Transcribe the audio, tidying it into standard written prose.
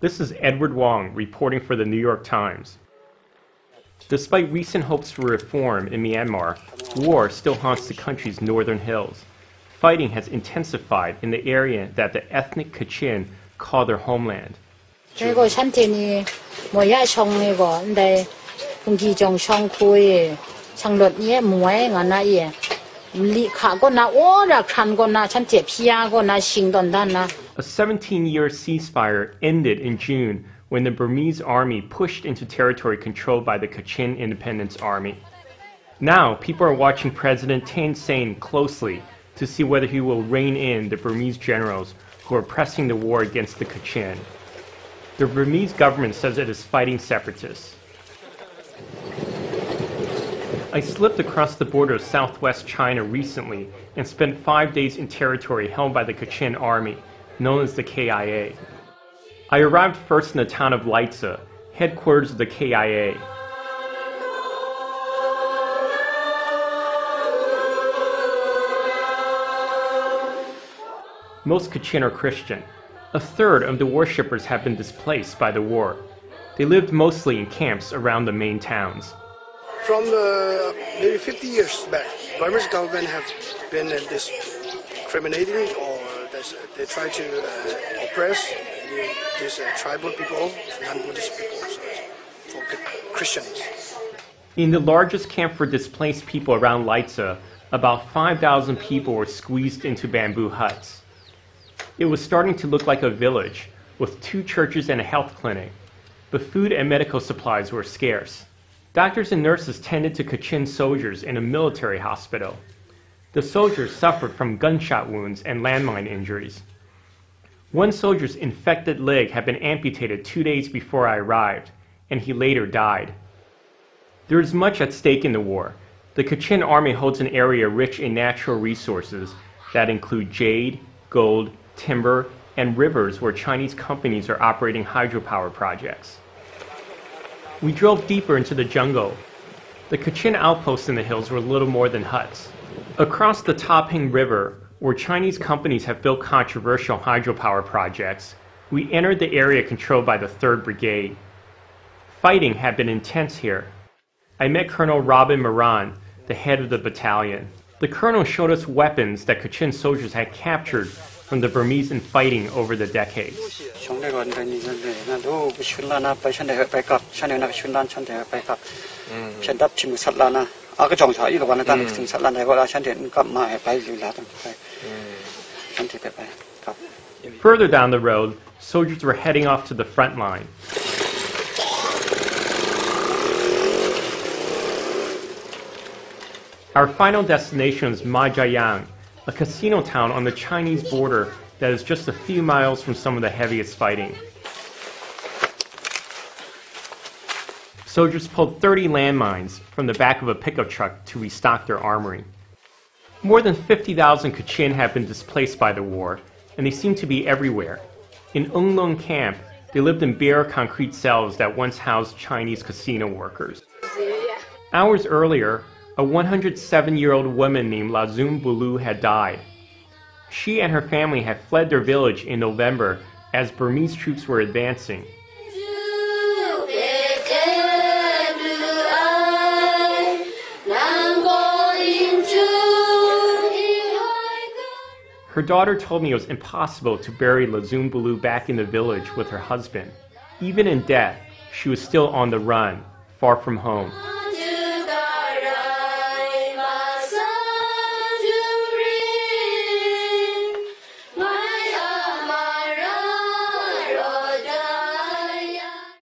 This is Edward Wong reporting for the New York Times. Despite recent hopes for reform in Myanmar, war still haunts the country's northern hills. Fighting has intensified in the area that the ethnic Kachin call their homeland. A 17-year ceasefire ended in June when the Burmese army pushed into territory controlled by the Kachin Independence Army. Now, people are watching President Thein Sein closely to see whether he will rein in the Burmese generals who are pressing the war against the Kachin. The Burmese government says it is fighting separatists. I slipped across the border of southwest China recently and spent 5 days in territory held by the Kachin army, known as the KIA. I arrived first in the town of Lhasa, headquarters of the KIA. Most Kachin are Christian. A third of the worshippers have been displaced by the war. They lived mostly in camps around the main towns. From maybe 50 years back, Burmese government have been discriminating or they try to oppress these tribal people, non-Buddhist people, for Christians. In the largest camp for displaced people around Lhasa, about 5,000 people were squeezed into bamboo huts. It was starting to look like a village, with 2 churches and a health clinic, but food and medical supplies were scarce. Doctors and nurses tended to Kachin soldiers in a military hospital. The soldiers suffered from gunshot wounds and landmine injuries. One soldier's infected leg had been amputated 2 days before I arrived, and he later died. There is much at stake in the war. The Kachin army holds an area rich in natural resources that include jade, gold, timber, and rivers where Chinese companies are operating hydropower projects. We drove deeper into the jungle. The Kachin outposts in the hills were little more than huts. Across the Taphing River, where Chinese companies have built controversial hydropower projects, we entered the area controlled by the 3rd Brigade. Fighting had been intense here. I met Colonel Robin Moran, the head of the battalion. The colonel showed us weapons that Kachin soldiers had captured from the Burmese in fighting over the decades. Further down the road, soldiers were heading off to the front line. Our final destination was Majayang, a casino town on the Chinese border that is just a few miles from some of the heaviest fighting. Soldiers pulled 30 landmines from the back of a pickup truck to restock their armory. More than 50,000 Kachin have been displaced by the war, and they seem to be everywhere. In Unglung camp, they lived in bare concrete cells that once housed Chinese casino workers. Hours earlier, a 107-year-old woman named Lazum Bulu had died. She and her family had fled their village in November as Burmese troops were advancing. Her daughter told me it was impossible to bury Lazum Bulu back in the village with her husband. Even in death, she was still on the run, far from home.